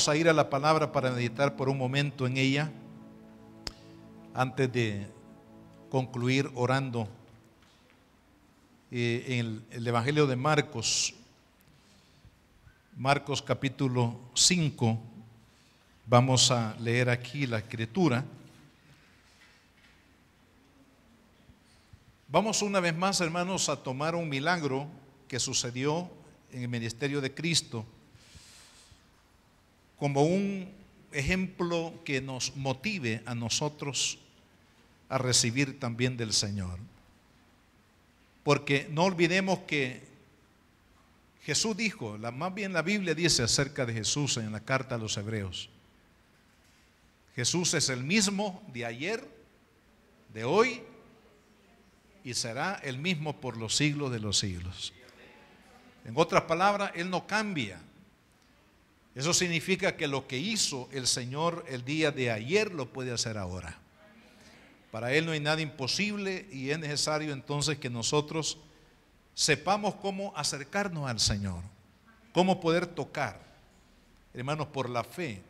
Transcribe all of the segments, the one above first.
vamos a ir a la palabra para meditar por un momento en ella, antes de concluir orando. En el Evangelio de Marcos, Marcos capítulo 5, vamos a leer aquí la escritura. Vamos una vez más, hermanos, a tomar un milagro que sucedió en el ministerio de Cristo como un ejemplo que nos motive a nosotros a recibir también del Señor. Porque no olvidemos que Jesús dijo, más bien la Biblia dice acerca de Jesús en la carta a los Hebreos: Jesús es el mismo de ayer, de hoy, y será el mismo por los siglos de los siglos. En otras palabras, Él no cambia. Eso significa que lo que hizo el Señor el día de ayer lo puede hacer ahora. Para Él no hay nada imposible, y es necesario entonces que nosotros sepamos cómo acercarnos al Señor, cómo poder tocar, hermanos, por la fe,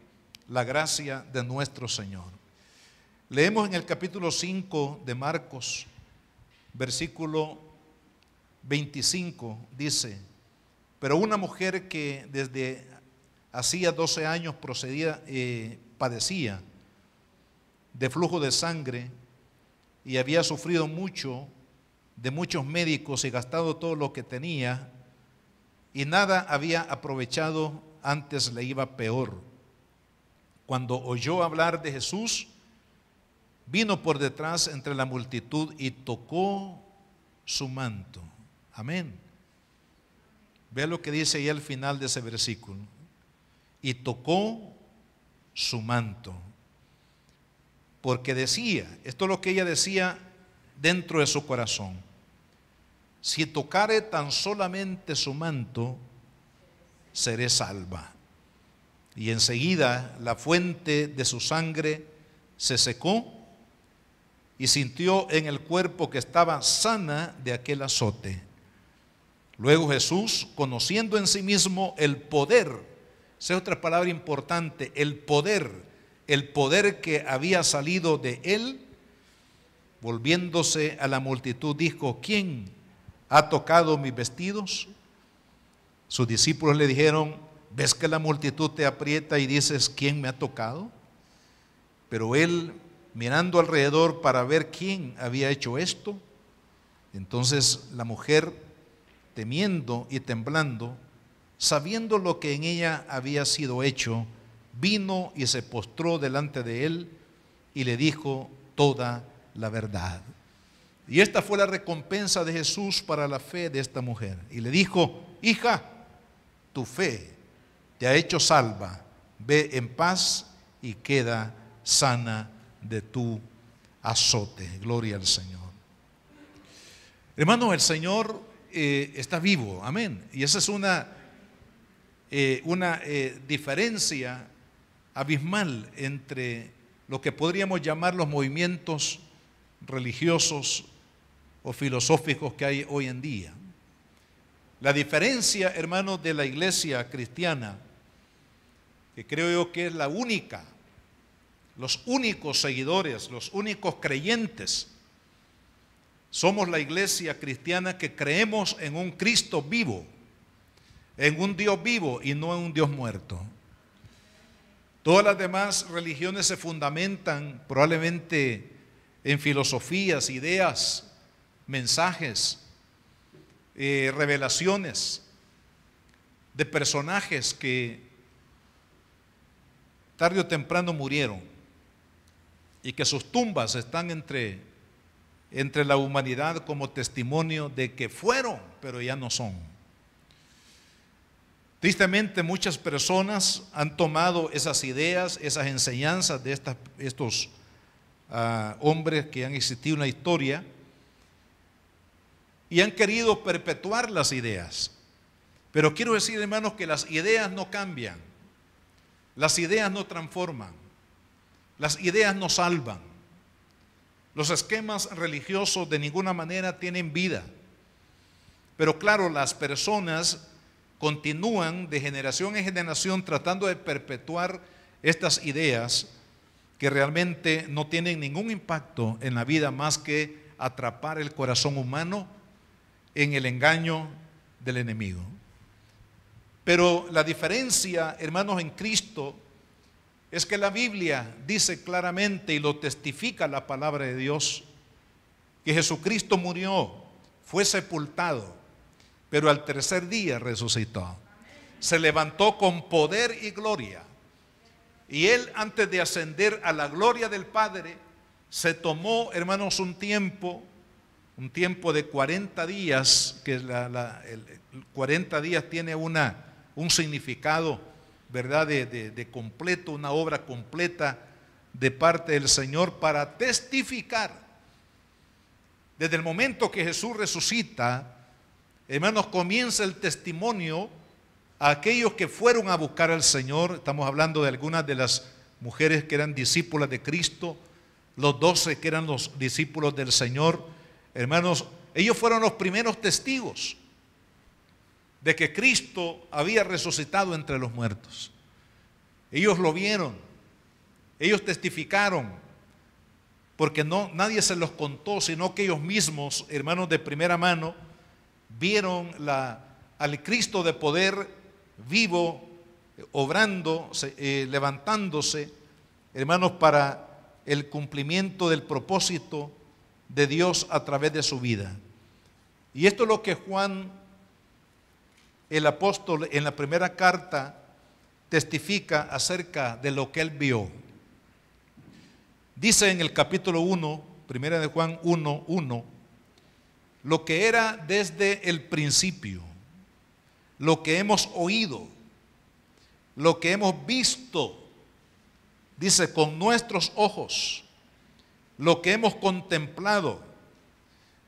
la gracia de nuestro Señor. Leemos en el capítulo 5 de Marcos, versículo 25, dice: pero una mujer que desde hacía 12 años padecía de flujo de sangre y había sufrido mucho de muchos médicos y gastado todo lo que tenía, y nada había aprovechado, antes le iba peor. Cuando oyó hablar de Jesús, vino por detrás entre la multitud y tocó su manto. Amén. Vea lo que dice ahí al final de ese versículo: y tocó su manto. Porque decía, esto es lo que ella decía dentro de su corazón: si tocare tan solamente su manto, seré salva. Y enseguida la fuente de su sangre se secó, y sintió en el cuerpo que estaba sana de aquel azote. Luego Jesús, conociendo en sí mismo el poder, esa es otra palabra importante, el poder que había salido de él, volviéndose a la multitud, dijo: ¿quién ha tocado mis vestidos? Sus discípulos le dijeron: ¿ves que la multitud te aprieta y dices, ¿quién me ha tocado? Pero él, mirando alrededor para ver quién había hecho esto, entonces la mujer, temiendo y temblando, sabiendo lo que en ella había sido hecho, vino y se postró delante de él y le dijo toda la verdad. Y esta fue la recompensa de Jesús para la fe de esta mujer. Y le dijo: hija, tu fe te ha hecho salva, ve en paz y queda sana de tu azote. Gloria al Señor. Hermanos, el Señor está vivo, amén. Y esa es una diferencia abismal entre lo que podríamos llamar los movimientos religiosos o filosóficos que hay hoy en día. La diferencia, hermanos, de la iglesia cristiana, que creo yo que es la única, los únicos seguidores, los únicos creyentes, somos la iglesia cristiana que creemos en un Cristo vivo, en un Dios vivo y no en un Dios muerto. Todas las demás religiones se fundamentan probablemente en filosofías, ideas, mensajes, revelaciones de personajes que tarde o temprano murieron y que sus tumbas están entre la humanidad como testimonio de que fueron, pero ya no son. Tristemente, muchas personas han tomado esas ideas, esas enseñanzas de estos hombres que han existido en la historia y han querido perpetuar las ideas. Pero quiero decir, hermanos, que las ideas no cambian, las ideas no transforman, las ideas no salvan. Los esquemas religiosos de ninguna manera tienen vida. Pero claro, las personas continúan de generación en generación tratando de perpetuar estas ideas que realmente no tienen ningún impacto en la vida más que atrapar el corazón humano en el engaño del enemigo. Pero la diferencia, hermanos, en Cristo es que la Biblia dice claramente, y lo testifica la palabra de Dios, que Jesucristo murió, fue sepultado, pero al tercer día resucitó. Se levantó con poder y gloria. Y Él, antes de ascender a la gloria del Padre, se tomó, hermanos, un tiempo de 40 días, que 40 días tiene un significado, ¿verdad? De completo, una obra completa de parte del Señor para testificar. Desde el momento que Jesús resucita, hermanos, comienza el testimonio a aquellos que fueron a buscar al Señor. Estamos hablando de algunas de las mujeres que eran discípulas de Cristo, los 12 que eran los discípulos del Señor. Hermanos, ellos fueron los primeros testigos de que Cristo había resucitado entre los muertos. Ellos lo vieron, ellos testificaron, porque nadie se los contó, sino que ellos mismos, hermanos, de primera mano, vieron al Cristo de poder vivo, obrando, levantándose, hermanos, para el cumplimiento del propósito de Dios a través de su vida. Y esto es lo que Juan, el apóstol, en la primera carta testifica acerca de lo que él vio. Dice en el capítulo 1, primera de Juan 1:1, lo que era desde el principio, lo que hemos oído, lo que hemos visto, dice, con nuestros ojos, lo que hemos contemplado,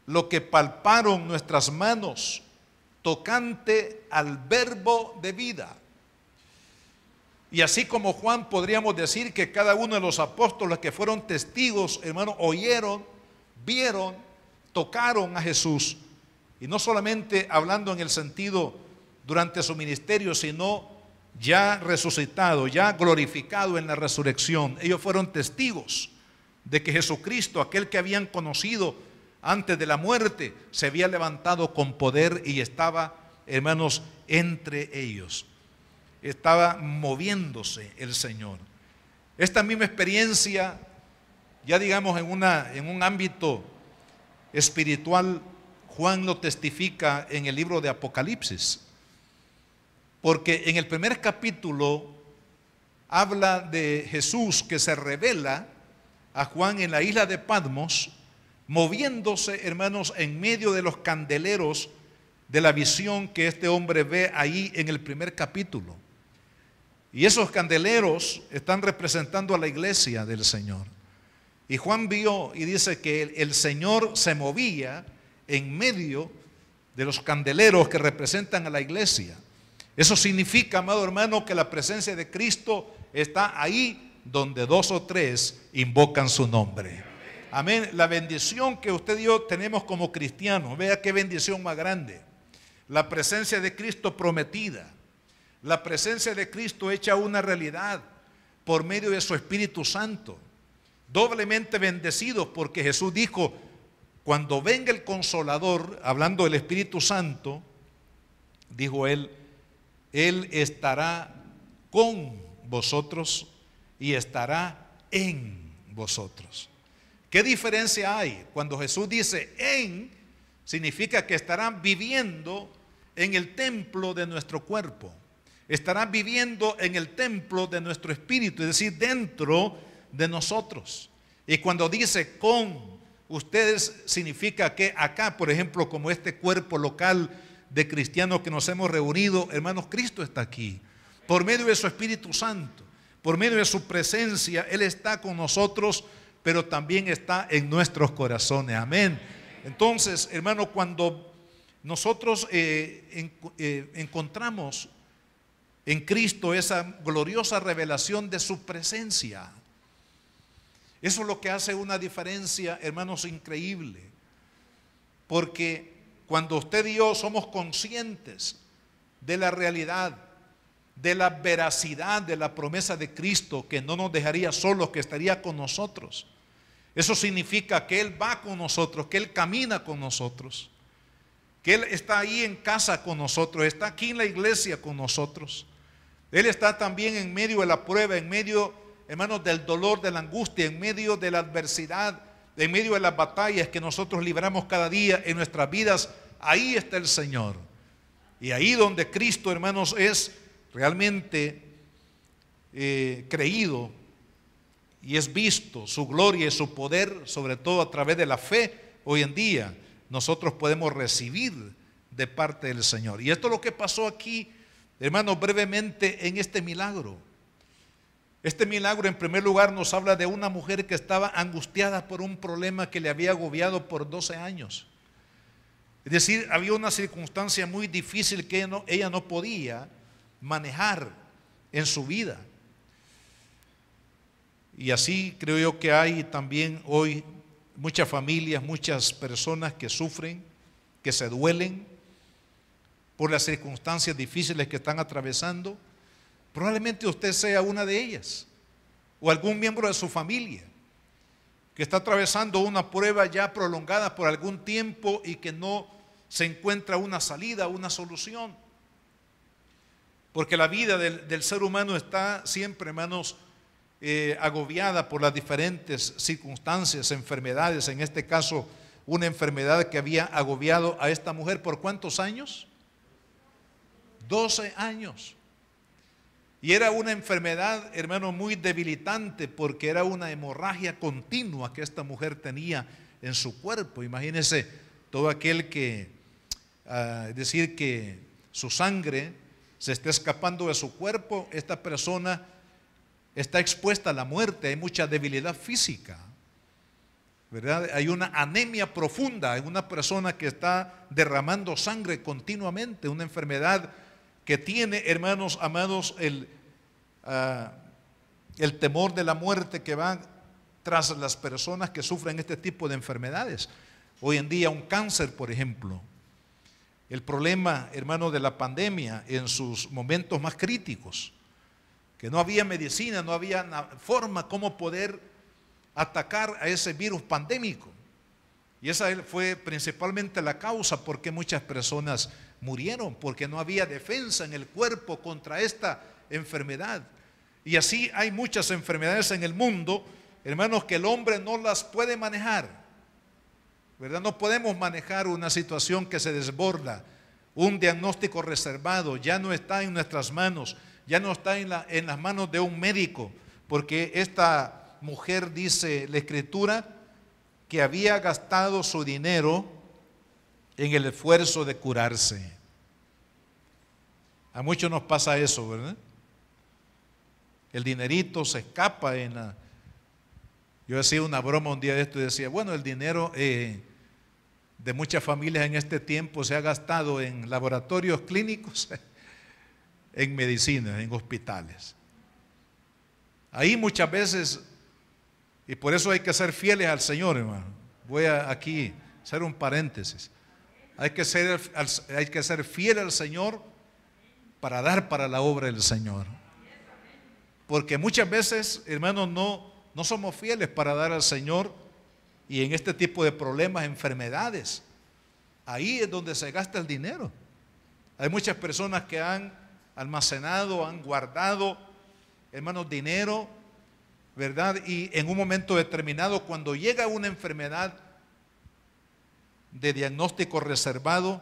lo que palparon nuestras manos, tocante al verbo de vida. Y así como Juan, podríamos decir que cada uno de los apóstoles que fueron testigos, hermanos, oyeron, vieron, tocaron a Jesús. Y no solamente hablando en el sentido durante su ministerio, sino ya resucitado, ya glorificado en la resurrección. Ellos fueron testigos de que Jesucristo, aquel que habían conocido antes de la muerte, se había levantado con poder y estaba, hermanos, entre ellos. Estaba moviéndose el Señor. Esta misma experiencia, ya digamos en un ámbito espiritual, Juan lo testifica en el libro de Apocalipsis. Porque en el primer capítulo habla de Jesús que se revela a Juan en la isla de Patmos, moviéndose, hermanos, en medio de los candeleros de la visión que este hombre ve ahí en el primer capítulo. Y esos candeleros están representando a la iglesia del Señor. Y Juan vio y dice que el Señor se movía en medio de los candeleros que representan a la iglesia. Eso significa, amado hermano, que la presencia de Cristo está ahí donde 2 o 3 invocan su nombre. Amén. La bendición que usted y yo tenemos como cristianos, vea qué bendición más grande. La presencia de Cristo prometida. La presencia de Cristo hecha una realidad por medio de su Espíritu Santo. Doblemente bendecidos porque Jesús dijo, cuando venga el Consolador, hablando del Espíritu Santo, dijo Él estará con vosotros y estará en vosotros. ¿Qué diferencia hay? Cuando Jesús dice en, significa que estarán viviendo en el templo de nuestro cuerpo. Estarán viviendo en el templo de nuestro espíritu, es decir, dentro de nosotros. Y cuando dice con ustedes, significa que acá, por ejemplo, como este cuerpo local de cristianos que nos hemos reunido, hermanos, Cristo está aquí. Por medio de su Espíritu Santo, por medio de su presencia, Él está con nosotros, pero también está en nuestros corazones. Amén. Entonces, hermano, cuando nosotros encontramos en Cristo esa gloriosa revelación de su presencia, eso es lo que hace una diferencia, hermanos, increíble. Porque cuando usted y yo somos conscientes de la realidad, de la veracidad de la promesa de Cristo, que no nos dejaría solos, que estaría con nosotros. Eso significa que Él va con nosotros, que Él camina con nosotros, que Él está ahí en casa con nosotros, está aquí en la iglesia con nosotros. Él está también en medio de la prueba, en medio, hermanos, del dolor, de la angustia, en medio de la adversidad, en medio de las batallas que nosotros libramos cada día en nuestras vidas. Ahí está el Señor. Y ahí donde Cristo, hermanos, es realmente creído y es visto su gloria y su poder, sobre todo a través de la fe, hoy en día nosotros podemos recibir de parte del Señor. Y esto es lo que pasó aquí, hermanos, brevemente en este milagro. Este milagro, en primer lugar, nos habla de una mujer que estaba angustiada por un problema que le había agobiado por 12 años. Es decir, había una circunstancia muy difícil que ella no podía manejar en su vida. Y así creo yo que hay también hoy muchas familias, muchas personas que sufren, que se duelen por las circunstancias difíciles que están atravesando. Probablemente usted sea una de ellas, o algún miembro de su familia que está atravesando una prueba ya prolongada por algún tiempo y que no se encuentra una salida, una solución. Porque la vida del ser humano está siempre, hermanos, agobiada por las diferentes circunstancias, enfermedades. En este caso, una enfermedad que había agobiado a esta mujer ¿por cuántos años? 12 años. Y era una enfermedad, hermano, muy debilitante, porque era una hemorragia continua que esta mujer tenía en su cuerpo. Imagínense todo aquel que, es decir, que su sangre se está escapando de su cuerpo, esta persona está expuesta a la muerte. Hay mucha debilidad física, ¿verdad? Hay una anemia profunda en una persona que está derramando sangre continuamente, una enfermedad que tiene, hermanos amados, el temor de la muerte que va tras las personas que sufren este tipo de enfermedades. Hoy en día un cáncer, por ejemplo, el problema, hermano, de la pandemia en sus momentos más críticos, que no había medicina, no había forma como poder atacar a ese virus pandémico. Y esa fue principalmente la causa por qué muchas personas murieron, porque no había defensa en el cuerpo contra esta enfermedad. Y así hay muchas enfermedades en el mundo, hermanos, que el hombre no las puede manejar, ¿verdad? No podemos manejar una situación que se desborda, un diagnóstico reservado, ya no está en nuestras manos, ya no está en las manos de un médico, porque esta mujer, dice la Escritura, que había gastado su dinero en el esfuerzo de curarse. A muchos nos pasa eso, ¿verdad? El dinerito se escapa Yo hacía una broma un día de esto y decía, bueno, el dinero de muchas familias en este tiempo se ha gastado en laboratorios clínicos, en medicina, en hospitales. Ahí muchas veces, y por eso hay que ser fieles al Señor, hermano. Voy a aquí hacer un paréntesis. Hay que ser fiel al Señor para dar para la obra del Señor. Porque muchas veces, hermanos, no somos fieles para dar al Señor, y en este tipo de problemas, enfermedades, ahí es donde se gasta el dinero. Hay muchas personas que han almacenado, han guardado, hermanos, dinero, ¿verdad? Y en un momento determinado, cuando llega una enfermedad de diagnóstico reservado,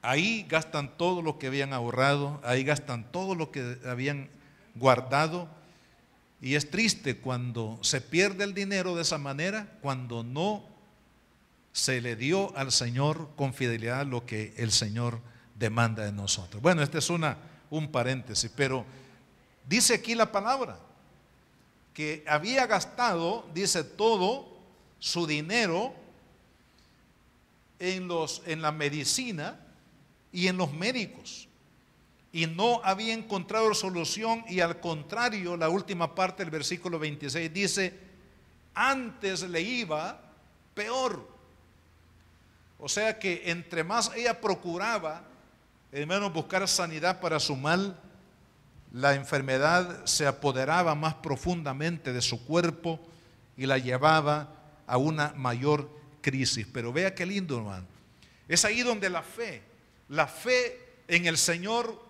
ahí gastan todo lo que habían ahorrado, ahí gastan todo lo que habían guardado. Y es triste cuando se pierde el dinero de esa manera, cuando no se le dio al Señor con fidelidad lo que el Señor demanda de nosotros. Bueno, este es un paréntesis, pero dice aquí la palabra que había gastado, dice, todo su dinero en la medicina y en los médicos, y no había encontrado solución. Y al contrario, la última parte del versículo 26 dice, antes le iba peor. O sea que entre más ella procuraba hermanos, buscar sanidad para su mal, la enfermedad se apoderaba más profundamente de su cuerpo y la llevaba a una mayor crisis. Pero vea qué lindo, hermano. Es ahí donde la fe en el Señor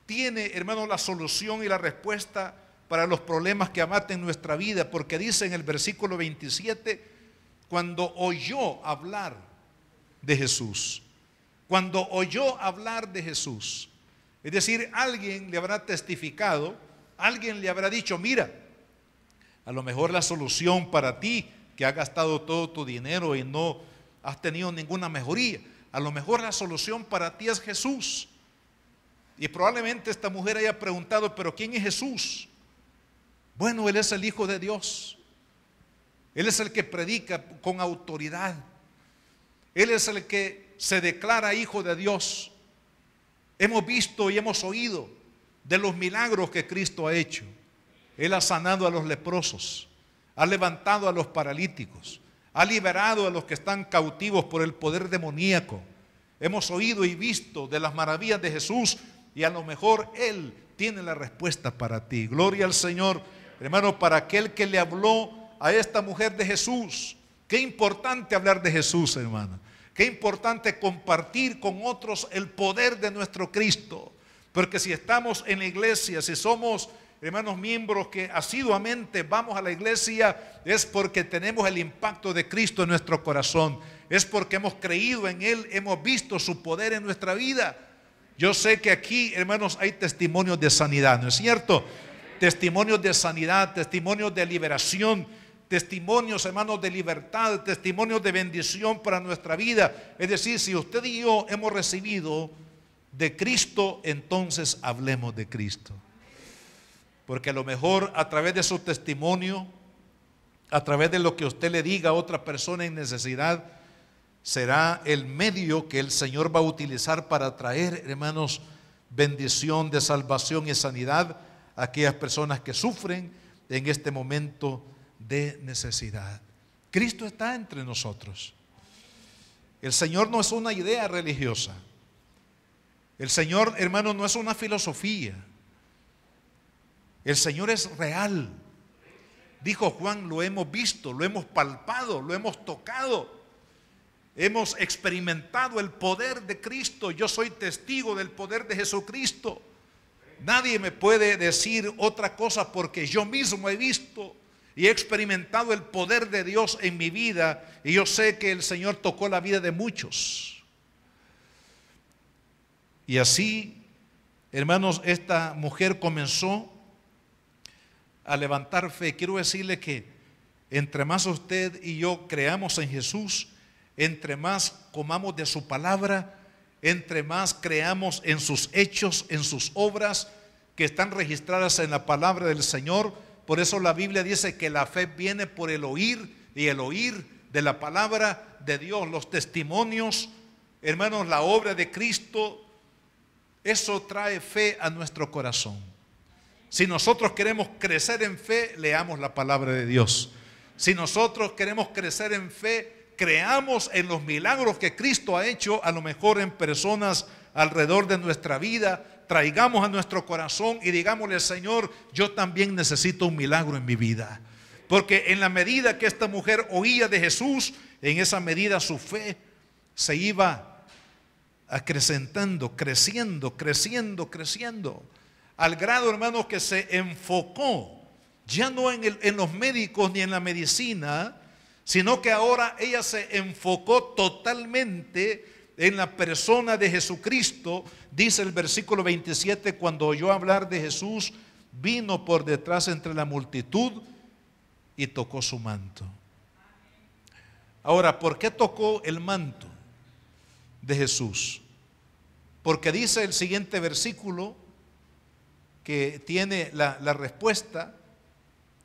tiene, hermano, la solución y la respuesta para los problemas que abaten nuestra vida, porque dice en el versículo 27, cuando oyó hablar de Jesús, cuando oyó hablar de Jesús, es decir, alguien le habrá testificado, alguien le habrá dicho, mira, a lo mejor la solución para ti, que has gastado todo tu dinero y no has tenido ninguna mejoría, a lo mejor la solución para ti es Jesús. Y probablemente esta mujer haya preguntado, pero ¿quién es Jesús? Bueno, Él es el Hijo de Dios. Él es el que predica con autoridad. Él es el que se declara Hijo de Dios. Hemos visto y hemos oído de los milagros que Cristo ha hecho. Él ha sanado a los leprosos, ha levantado a los paralíticos, ha liberado a los que están cautivos por el poder demoníaco. Hemos oído y visto de las maravillas de Jesús y a lo mejor Él tiene la respuesta para ti. Gloria al Señor, hermano, para aquel que le habló a esta mujer de Jesús. Qué importante hablar de Jesús, hermano. Qué importante compartir con otros el poder de nuestro Cristo. Porque si estamos en la iglesia, si somos, hermanos, miembros que asiduamente vamos a la iglesia, es porque tenemos el impacto de Cristo en nuestro corazón. Es porque hemos creído en Él, hemos visto su poder en nuestra vida. Yo sé que aquí, hermanos, hay testimonios de sanidad, ¿no es cierto? Testimonios de sanidad, testimonios de liberación, testimonios, hermanos, de libertad, testimonios de bendición para nuestra vida. Es decir, si usted y yo hemos recibido de Cristo, entonces hablemos de Cristo. Porque a lo mejor a través de su testimonio, a través de lo que usted le diga a otra persona en necesidad, será el medio que el Señor va a utilizar para traer, hermanos, bendición de salvación y sanidad a aquellas personas que sufren en este momento de necesidad. Cristo está entre nosotros. El Señor no es una idea religiosa. El Señor, hermano, no es una filosofía. El Señor es real. Dijo Juan, lo hemos visto, lo hemos palpado, lo hemos tocado. Hemos experimentado el poder de Cristo. Yo soy testigo del poder de Jesucristo. Nadie me puede decir otra cosa porque yo mismo he visto y he experimentado el poder de Dios en mi vida. Y yo sé que el Señor tocó la vida de muchos. Y así, hermanos, esta mujer comenzó a levantar fe. Quiero decirle que entre más usted y yo creamos en Jesús, entre más comamos de su palabra, entre más creamos en sus hechos, en sus obras que están registradas en la palabra del Señor. Por eso la Biblia dice que la fe viene por el oír, y el oír de la palabra de Dios, los testimonios, hermanos, la obra de Cristo. Eso trae fe a nuestro corazón. Si nosotros queremos crecer en fe, leamos la palabra de Dios. Si nosotros queremos crecer en fe, creamos en los milagros que Cristo ha hecho, a lo mejor en personas alrededor de nuestra vida. Traigamos a nuestro corazón y digámosle, Señor, yo también necesito un milagro en mi vida. Porque en la medida que esta mujer oía de Jesús, en esa medida su fe se iba acrecentando, creciendo, al grado, hermanos, que se enfocó ya no en los médicos ni en la medicina, sino que ahora ella se enfocó totalmente en la persona de Jesucristo. Dice el versículo 27, cuando oyó hablar de Jesús, vino por detrás entre la multitud y tocó su manto. Ahora, ¿por qué tocó el manto de Jesús? Porque dice el siguiente versículo que tiene la respuesta.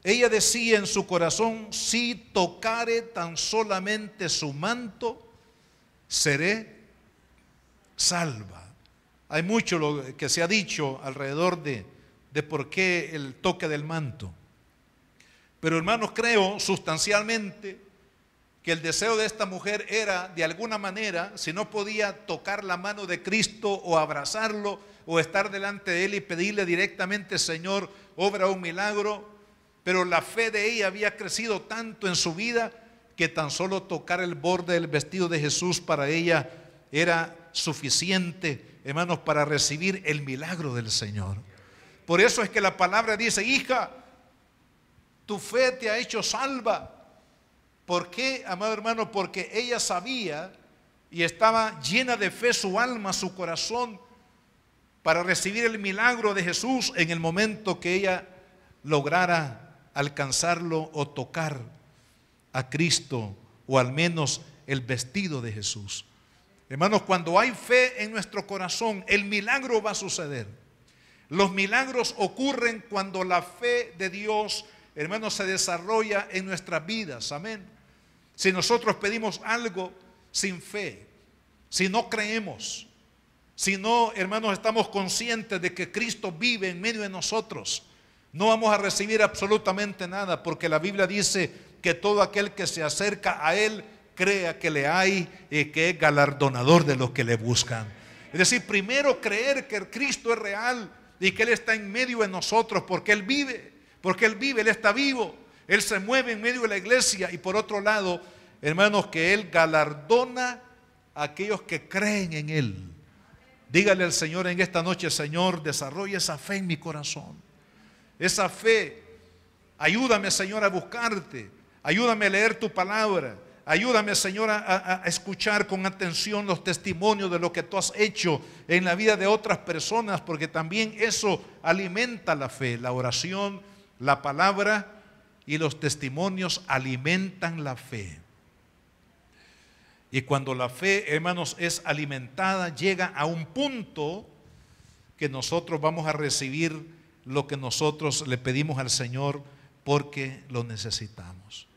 Ella decía en su corazón, si tocare tan solamente su manto, seré salva. Hay mucho lo que se ha dicho alrededor de por qué el toque del manto. Pero hermanos, creo sustancialmente que el deseo de esta mujer era, de alguna manera, si no podía tocar la mano de Cristo o abrazarlo o estar delante de Él y pedirle directamente: Señor, obra un milagro. Pero la fe de ella había crecido tanto en su vida que tan solo tocar el borde del vestido de Jesús para ella era suficiente, hermanos, para recibir el milagro del Señor. Por eso es que la palabra dice: hija, tu fe te ha hecho salva. ¿Por qué, amado hermano? Porque ella sabía y estaba llena de fe su alma, su corazón, para recibir el milagro de Jesús en el momento que ella lograra alcanzarlo o tocar a Cristo, o al menos el vestido de Jesús. Hermanos, cuando hay fe en nuestro corazón, el milagro va a suceder. Los milagros ocurren cuando la fe de Dios, hermanos, se desarrolla en nuestras vidas. Amén. Si nosotros pedimos algo sin fe, si no creemos, si no, hermanos, estamos conscientes de que Cristo vive en medio de nosotros, no vamos a recibir absolutamente nada, porque la Biblia dice que todo aquel que se acerca a Él crea que le hay y que es galardonador de los que le buscan. Es decir, primero creer que Cristo es real y que Él está en medio de nosotros, porque Él vive, Él está vivo, Él se mueve en medio de la iglesia. Y por otro lado, hermanos, que Él galardona a aquellos que creen en Él. Dígale al Señor en esta noche: Señor, desarrolla esa fe en mi corazón. Esa fe, ayúdame, Señor, a buscarte, ayúdame a leer tu palabra, ayúdame, Señor, a escuchar con atención los testimonios de lo que tú has hecho en la vida de otras personas, porque también eso alimenta la fe. La oración, la palabra y los testimonios alimentan la fe. Y cuando la fe, hermanos, es alimentada, llega a un punto que nosotros vamos a recibir lo que nosotros le pedimos al Señor, porque lo necesitamos.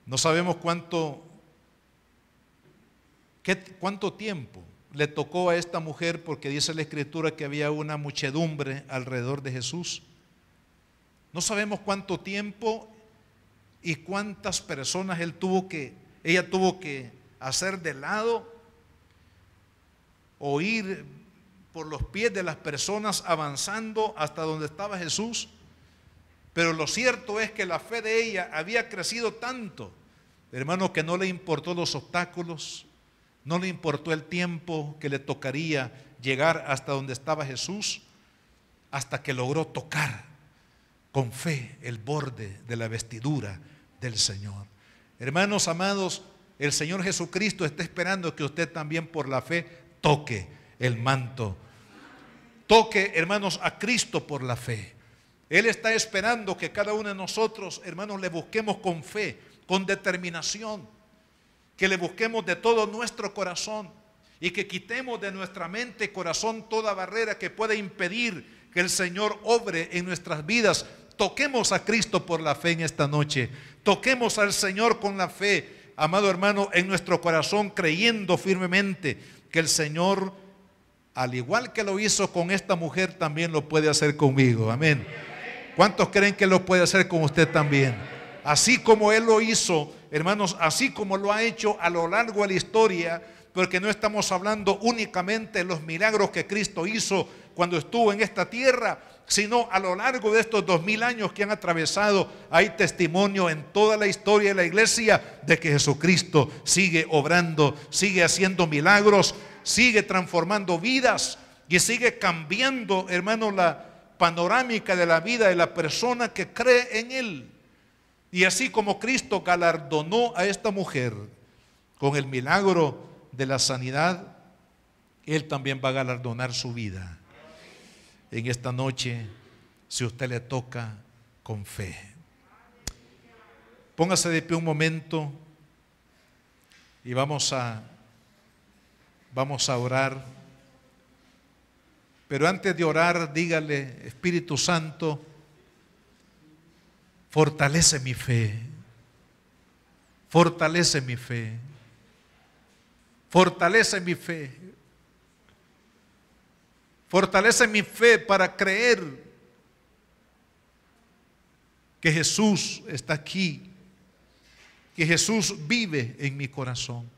No sabemos cuánto tiempo le tocó a esta mujer, porque dice la Escritura que había una muchedumbre alrededor de Jesús. No sabemos cuánto tiempo y cuántas personas ella tuvo que hacer de lado o ir por los pies de las personas avanzando hasta donde estaba Jesús. Pero lo cierto es que la fe de ella había crecido tanto, hermano, que no le importó los obstáculos, no le importó el tiempo que le tocaría llegar hasta donde estaba Jesús, hasta que logró tocar con fe el borde de la vestidura del Señor. Hermanos amados, el Señor Jesucristo está esperando que usted también por la fe toque el manto. Toque, hermanos, a Cristo por la fe. Él está esperando que cada uno de nosotros, hermanos, le busquemos con fe, con determinación, que le busquemos de todo nuestro corazón y que quitemos de nuestra mente y corazón toda barrera que pueda impedir que el Señor obre en nuestras vidas. Toquemos a Cristo por la fe en esta noche. Toquemos al Señor con la fe, amado hermano, en nuestro corazón, creyendo firmemente que el Señor, al igual que lo hizo con esta mujer, también lo puede hacer conmigo. Amén. ¿Cuántos creen que lo puede hacer con usted también? Así como Él lo hizo, hermanos, así como lo ha hecho a lo largo de la historia, porque no estamos hablando únicamente de los milagros que Cristo hizo cuando estuvo en esta tierra, sino a lo largo de estos 2000 años que han atravesado. Hay testimonio en toda la historia de la iglesia de que Jesucristo sigue obrando, sigue haciendo milagros, sigue transformando vidas y sigue cambiando, hermano, la panorámica de la vida de la persona que cree en Él. Y así como Cristo galardonó a esta mujer con el milagro de la sanidad, Él también va a galardonar su vida en esta noche, si usted le toca con fe. Póngase de pie un momento y vamos a orar. Pero antes de orar, dígale: Espíritu Santo, fortalece mi fe, fortalece mi fe, fortalece mi fe, fortalece mi fe para creer que Jesús está aquí, que Jesús vive en mi corazón.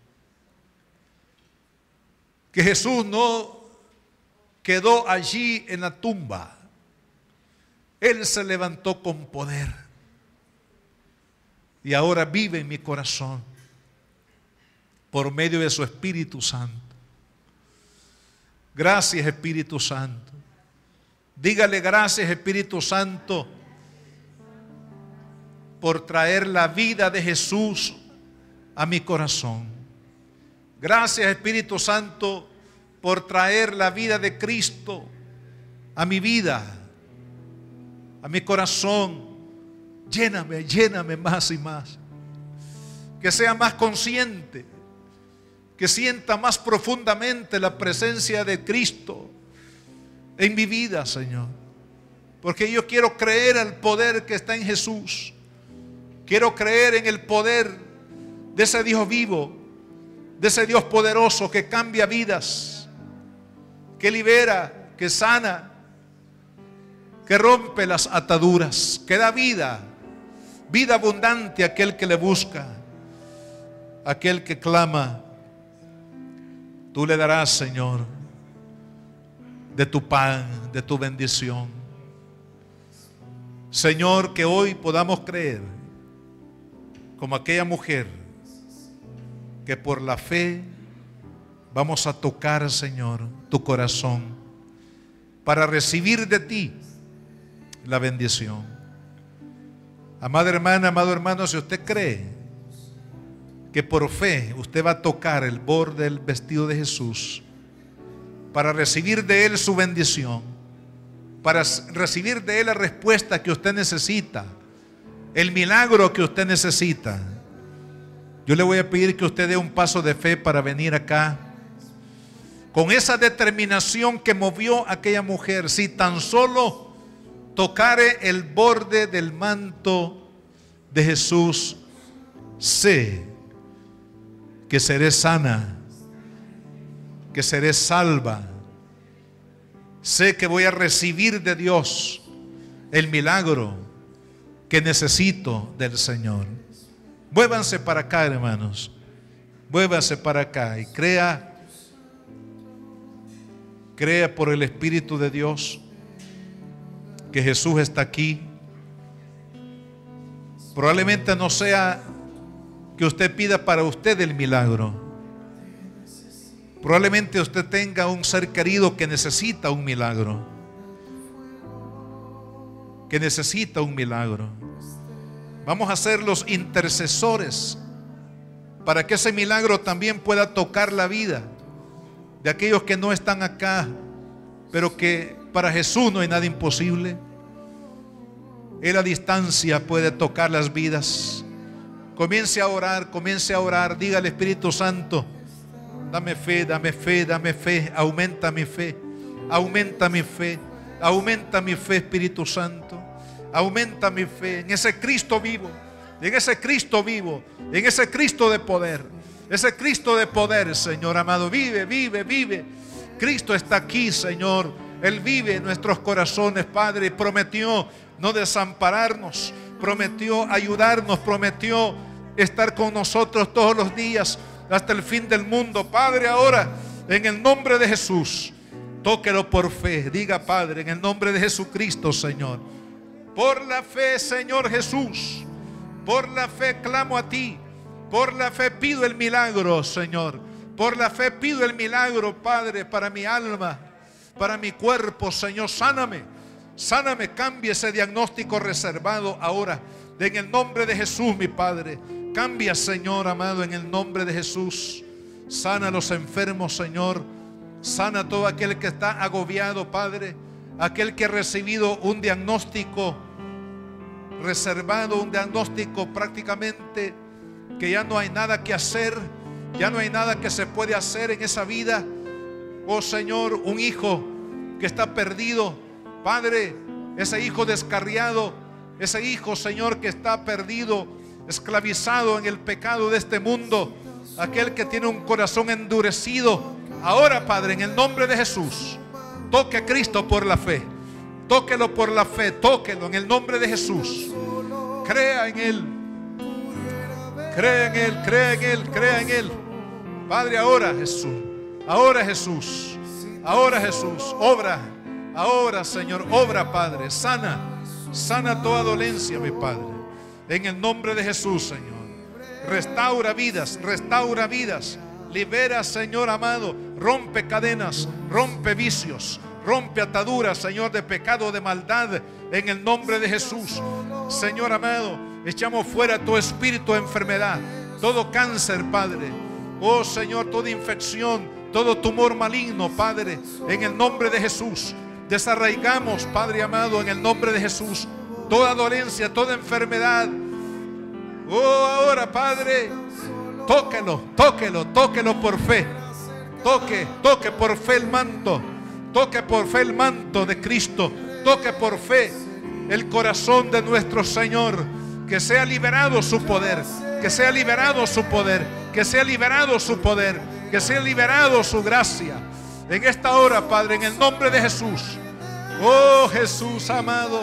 Que Jesús no quedó allí en la tumba. Él se levantó con poder y ahora vive en mi corazón por medio de su Espíritu Santo. Gracias, Espíritu Santo. Dígale gracias, Espíritu Santo, por traer la vida de Jesús a mi corazón. Gracias, Espíritu Santo, por traer la vida de Cristo a mi vida, a mi corazón. Lléname, lléname más y más. Que sea más consciente, que sienta más profundamente la presencia de Cristo en mi vida, Señor. Porque yo quiero creer al poder que está en Jesús. Quiero creer en el poder de ese Dios vivo, de ese Dios poderoso que cambia vidas, que libera, que sana, que rompe las ataduras, que da vida, vida abundante a aquel que le busca, a aquel que clama. Tú le darás, Señor, de tu pan, de tu bendición. Señor, que hoy podamos creer como aquella mujer que por la fe vamos a tocar, Señor, tu corazón para recibir de ti la bendición. Amada hermana, amado hermano, si usted cree que por fe usted va a tocar el borde del vestido de Jesús para recibir de Él su bendición, para recibir de Él la respuesta que usted necesita, el milagro que usted necesita, yo le voy a pedir que usted dé un paso de fe para venir acá con esa determinación que movió a aquella mujer. Si tan solo tocare el borde del manto de Jesús, sé que seré sana, que seré salva. Sé que voy a recibir de Dios el milagro que necesito del Señor. Muévanse para acá, hermanos. Muévanse para acá y crea por el Espíritu de Dios que Jesús está aquí. Probablemente no sea que usted pida para usted el milagro. Probablemente usted tenga un ser querido que necesita un milagro. Que necesita un milagro. Vamos a ser los intercesores para que ese milagro también pueda tocar la vida de aquellos que no están acá, pero que para Jesús no hay nada imposible. Él a distancia puede tocar las vidas. Comience a orar, diga al Espíritu Santo: dame fe, dame fe, dame fe, aumenta mi fe, aumenta mi fe, aumenta mi fe, Espíritu Santo, aumenta mi fe en ese Cristo vivo, en ese Cristo vivo, en ese Cristo de poder, ese Cristo de poder, Señor amado. Vive, vive, vive. Cristo está aquí, Señor. Él vive en nuestros corazones, Padre, y prometió no desampararnos, prometió ayudarnos, prometió estar con nosotros todos los días hasta el fin del mundo. Padre, ahora en el nombre de Jesús, tóquelo por fe. Diga: Padre, en el nombre de Jesucristo, Señor, por la fe, Señor Jesús, por la fe clamo a ti, por la fe pido el milagro, Señor, por la fe pido el milagro, Padre, para mi alma, para mi cuerpo, Señor. Sáname, sáname, cambia ese diagnóstico reservado ahora, en el nombre de Jesús, mi Padre. Cambia, Señor amado, en el nombre de Jesús. Sana a los enfermos, Señor. Sana a todo aquel que está agobiado, Padre. Aquel que ha recibido un diagnóstico reservado, un diagnóstico prácticamente que ya no hay nada que hacer, ya no hay nada que se puede hacer en esa vida. Oh Señor, un hijo que está perdido, Padre, ese hijo descarriado, ese hijo, Señor, que está perdido, esclavizado en el pecado de este mundo, aquel que tiene un corazón endurecido. Ahora, Padre, en el nombre de Jesús, toque a Cristo por la fe. Tóquelo por la fe, tóquelo en el nombre de Jesús. Crea en Él. Crea en Él, crea en Él, crea en Él. Padre, ahora Jesús, ahora Jesús, ahora Jesús, obra, ahora Señor, obra Padre, sana, sana toda dolencia, mi Padre, en el nombre de Jesús, Señor. Restaura vidas, libera, Señor amado, rompe cadenas, rompe vicios, rompe ataduras, Señor, de pecado, de maldad, en el nombre de Jesús. Señor amado, echamos fuera todo espíritu de enfermedad, todo cáncer, Padre. Oh Señor, toda infección, todo tumor maligno, Padre, en el nombre de Jesús. Desarraigamos, Padre amado, en el nombre de Jesús, toda dolencia, toda enfermedad. Oh, ahora, Padre, tóquelo, tóquelo, tóquelo por fe. Toque por fe el manto. Toque por fe el manto de Cristo. Toque por fe el corazón de nuestro Señor. Que sea liberado su poder. Que sea liberado su poder. Que sea liberado su poder. Que sea liberado su gracia. En esta hora, Padre, en el nombre de Jesús. Oh, Jesús amado.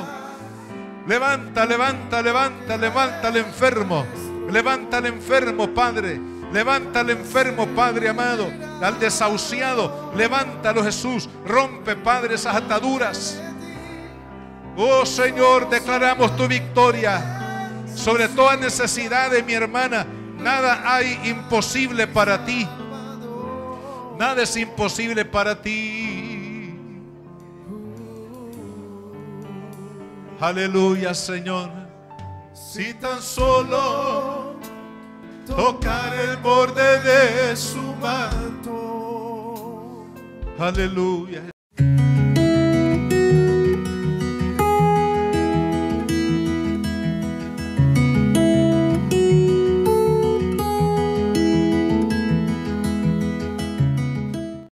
Levanta, levanta, levanta, levanta al enfermo. Levanta al enfermo, Padre. Levanta al enfermo, Padre amado. Al desahuciado, levántalo, Jesús. Rompe, Padre, esas ataduras. Oh Señor, declaramos tu victoria sobre toda necesidad de mi hermana. Nada hay imposible para ti. Nada es imposible para ti. Aleluya, Señor. Si tan solo tocar el borde de su manto. Aleluya.